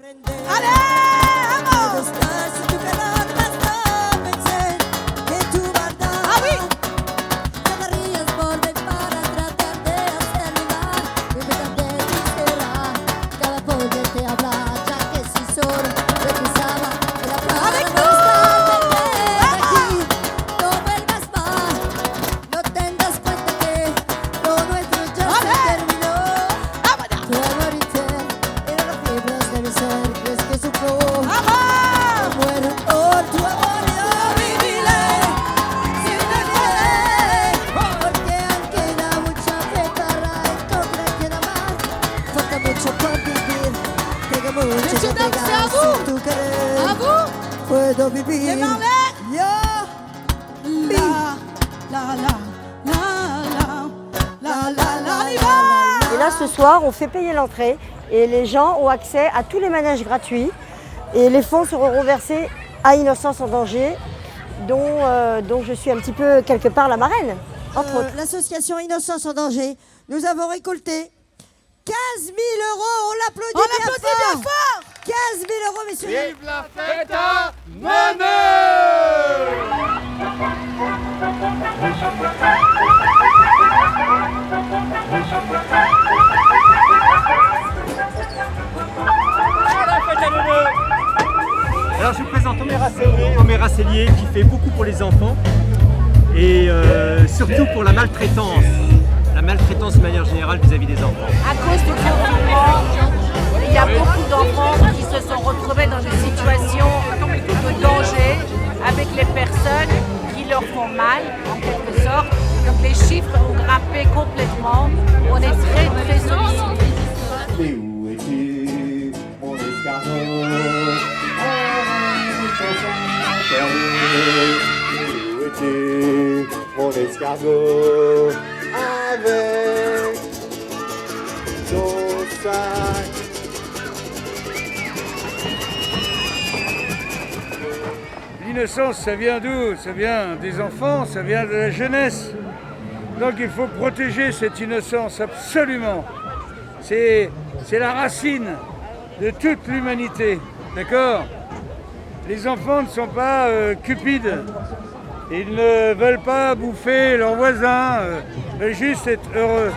Allez, vamos. Ah oui. Messieurs, dames, c'est à vous. À vous. Les Marlets. On y va. Et là, ce soir, on fait payer l'entrée et les gens ont accès à tous les manèges gratuits. Et les fonds seront reversés à Innocence en danger, dont je suis un petit peu quelque part la marraine, entre autres. L'association Innocence en danger, nous avons récolté 15 000 €, on l'applaudit bien fort. 15 000 €, messieurs. Vive la fête à Meneur. Alors je vous présente Oméra Cellier qui fait beaucoup pour les enfants et surtout pour la maltraitance de manière générale vis-à-vis des enfants. À cause du confinement, il y a beaucoup d'enfants qui se sont retrouvés dans des situations de danger avec les personnes qui leur font mal, en quelque sorte. Donc les chiffres ont grimpé complètement. On est très sollicités. Et où es-tu, mon escargot? Où es-tu, mon escargot? Avec ton sac. L'innocence, ça vient d'où? Ça vient des enfants, ça vient de la jeunesse. Donc il faut protéger cette innocence, absolument. C'est la racine de toute l'humanité, d'accord? Les enfants ne sont pas cupides. Ils ne veulent pas bouffer leurs voisins, ils veulent juste être heureux.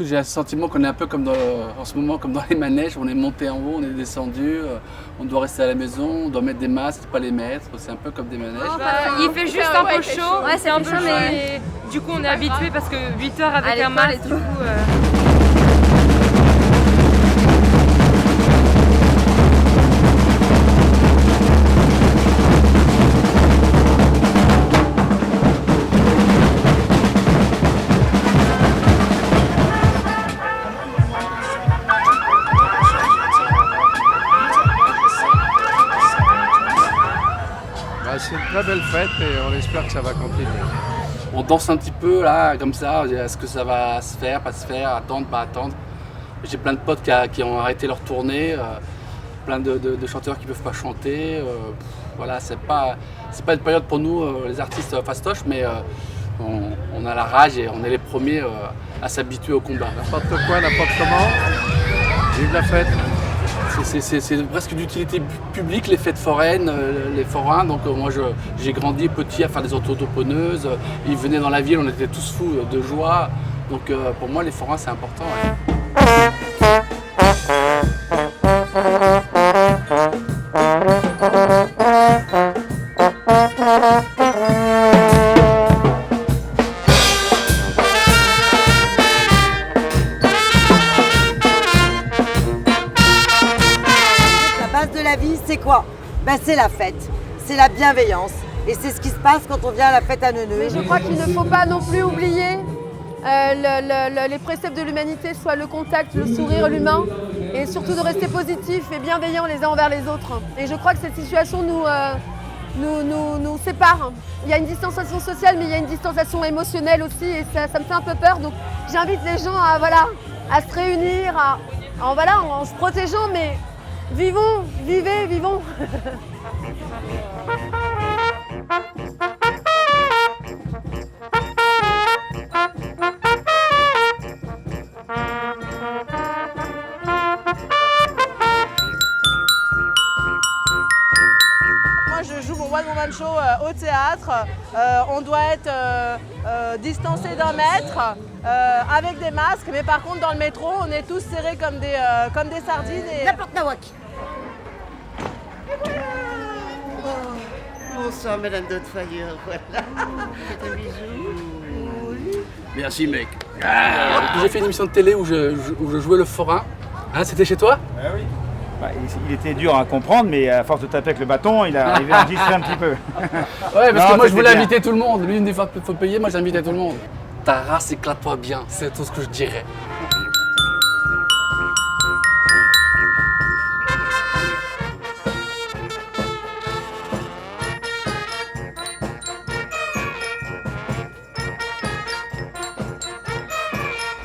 J'ai le sentiment qu'on est un peu comme en ce moment comme dans les manèges, on est monté en haut, on est descendu, on doit rester à la maison, on doit mettre des masques, pas les mettre, c'est un peu comme des manèges. Il fait juste un peu chaud, ouais, c'est un peu chaud, mais du coup on est habitué parce que 8 heures avec un masque et tout. C'est une très belle fête et on espère que ça va continuer. On danse un petit peu là, comme ça, est-ce que ça va se faire, pas se faire, attendre, pas attendre. J'ai plein de potes qui ont arrêté leur tournée, plein de chanteurs qui ne peuvent pas chanter. Voilà, c'est pas une période pour nous, les artistes fastoches, mais on a la rage et on est les premiers à s'habituer au combat. N'importe quoi, n'importe comment, vive la fête. C'est presque d'utilité publique, les fêtes foraines, les forains. Donc moi j'ai grandi petit à faire des auto-tamponneuses. Ils venaient dans la ville, on était tous fous de joie. Donc pour moi les forains c'est important. Ouais. C'est quoi? Ben, c'est la fête, c'est la bienveillance, Et c'est ce qui se passe quand on vient à la fête à Neuneu. Mais je crois qu'il ne faut pas non plus oublier les préceptes de l'humanité, soit le contact, le sourire, l'humain, et surtout de rester positif et bienveillant les uns envers les autres. Et je crois que cette situation nous sépare. Il y a une distanciation sociale, mais il y a une distanciation émotionnelle aussi, et ça me fait un peu peur. Donc j'invite les gens à se réunir, en se protégeant, mais vivons. Moi, je joue mon One Woman Show au théâtre. On doit être distancé d'1 mètre, avec des masques. Mais par contre, dans le métro, on est tous serrés comme des sardines. N'importe nawak. Bonsoir, Madame Dotfire. Voilà. Faites un bisou. Merci mec. J'ai fait une émission de télé où je jouais le forain. Hein, c'était chez toi? Ah oui. Bah, il était dur à comprendre, mais à force de taper avec le bâton, il a arrivé à enregistrer un petit peu. Ouais, parce que moi je voulais inviter tout le monde. Lui, une des fois, il faut payer, moi j'invitais tout le monde. Ta race, éclate-toi bien, c'est tout ce que je dirais.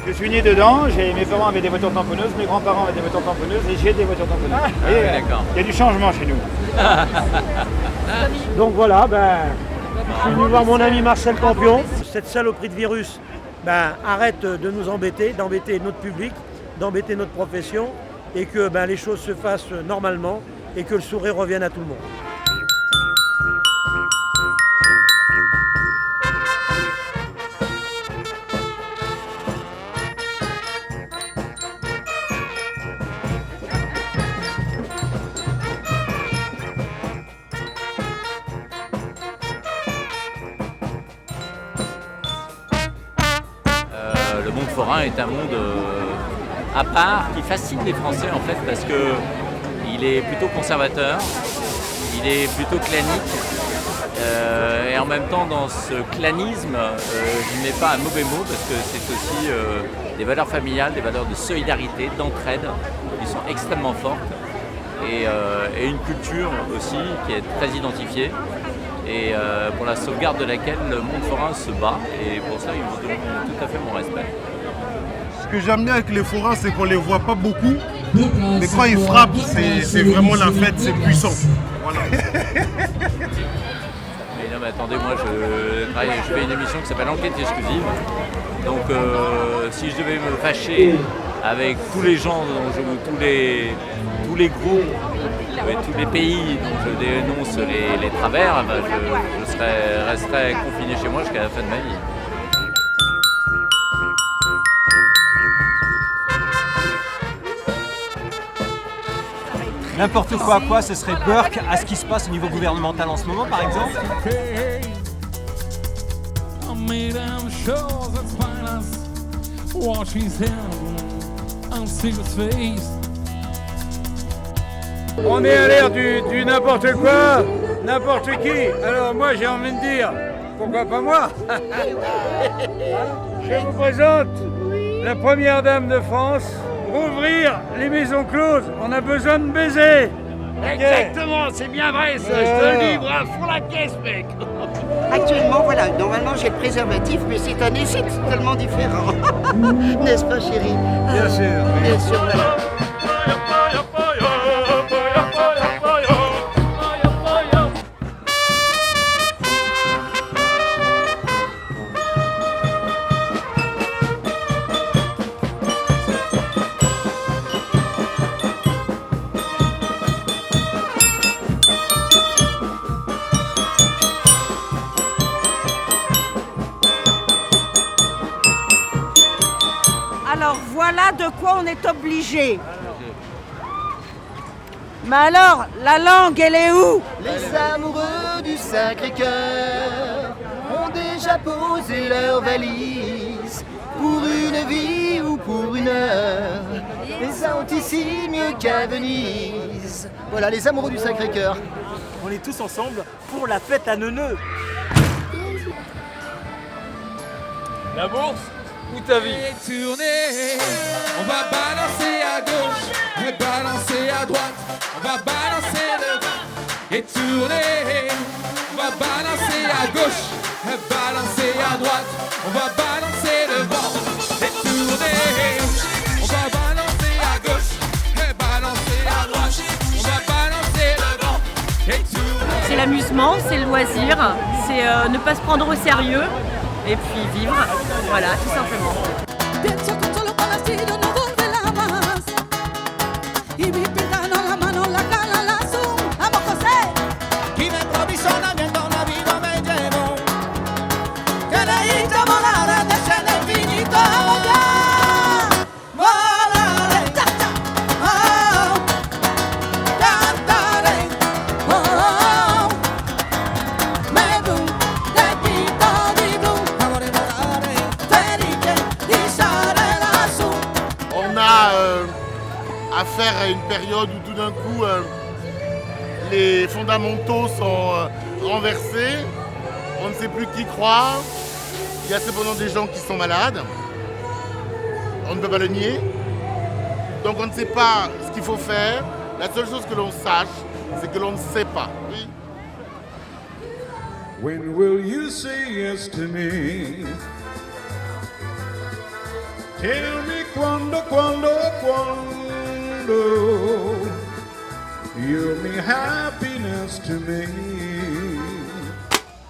Je suis né dedans, mes parents avaient des voitures tamponneuses, mes grands-parents avaient des voitures tamponneuses et j'ai des voitures tamponneuses. Vous voyez, il y a du changement chez nous. Donc voilà, je suis venu voir mon ami Marcel Campion. Cette saloperie de virus arrête de nous embêter, d'embêter notre public, d'embêter notre profession, et que les choses se fassent normalement et que le sourire revienne à tout le monde. Le monde forain est un monde à part qui fascine les Français en fait parce qu'il est plutôt conservateur, il est plutôt clanique et en même temps dans ce clanisme je ne mets pas un mauvais mot parce que c'est aussi des valeurs familiales, des valeurs de solidarité, d'entraide qui sont extrêmement fortes et une culture aussi qui est très identifiée. Et pour la sauvegarde de laquelle le monde forain se bat, et pour ça, ils me donnent tout à fait mon respect. Ce que j'aime bien avec les forains, c'est qu'on ne les voit pas beaucoup, mais quand ils frappent, c'est vraiment la fête, c'est puissant. Voilà. Mais non, mais attendez, moi je fais une émission qui s'appelle Enquête exclusive, donc si je devais me fâcher avec tous les gens, tous les groupes, tous les pays dont je dénonce les travers, je resterais confiné chez moi jusqu'à la fin de ma vie. N'importe quoi, ce serait Burke à ce qui se passe au niveau gouvernemental en ce moment, par exemple. On est à l'ère du n'importe quoi, n'importe qui. Alors moi j'ai envie de dire, pourquoi pas moi? Je vous présente la première dame de France. Rouvrir les maisons closes, on a besoin de baiser. Exactement, c'est bien vrai ça, je te le dis, bravo pour la caisse mec. Actuellement, voilà, normalement j'ai le préservatif, mais cette année c'est totalement différent. N'est-ce pas, chérie? Bien sûr. Bien sûr, voilà. Alors voilà de quoi on est obligé. Mais alors, la langue, elle est où? Les amoureux du Sacré-Cœur ont déjà posé leur valise pour une vie ou pour une heure. Et ça ont ici mieux qu'à Venise. Voilà, les amoureux du Sacré-Cœur. On est tous ensemble pour la fête à Neuneu. La bourse ou ta vie? Tourner, on va balancer à gauche et balancer à droite. On va balancer le vent et tourner. On va balancer à gauche et balancer à droite. On va balancer le vent et tourner. On va balancer à gauche et balancer à droite. On va balancer le vent et tourner. C'est l'amusement, c'est le loisir, c'est ne pas se prendre au sérieux et puis vivre, voilà, tout simplement. Affaire à une période où tout d'un coup les fondamentaux sont renversés, on ne sait plus qui croire, il y a cependant des gens qui sont malades, on ne peut pas le nier, donc on ne sait pas ce qu'il faut faire, la seule chose que l'on sache, c'est que l'on ne sait pas. Oui. When will you say yes to me? Tell me quando you'll be happiness to me.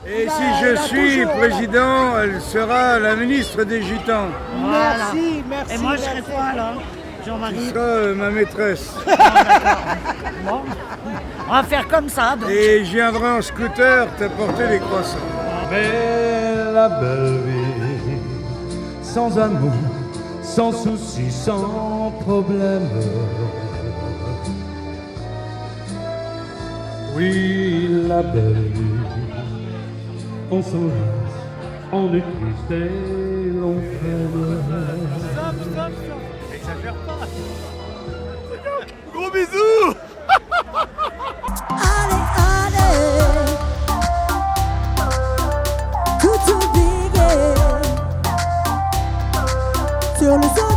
Et si je suis président, elle sera la ministre des Gitans. Merci, merci. Et moi, je serai quoi alors, Jean-Marie? Tu seras ma maîtresse. Bon, on va faire comme ça. Donc. Et je viendrai en scooter t'apporter les croissants. Mais la belle vie, sans amour, sans souci, sans problème. Oui, la belle vie, on s'enlace, on est triste et l'on freine. Stop. Exagère pas. Gros bisous. Allez, tout oublié sur le sol.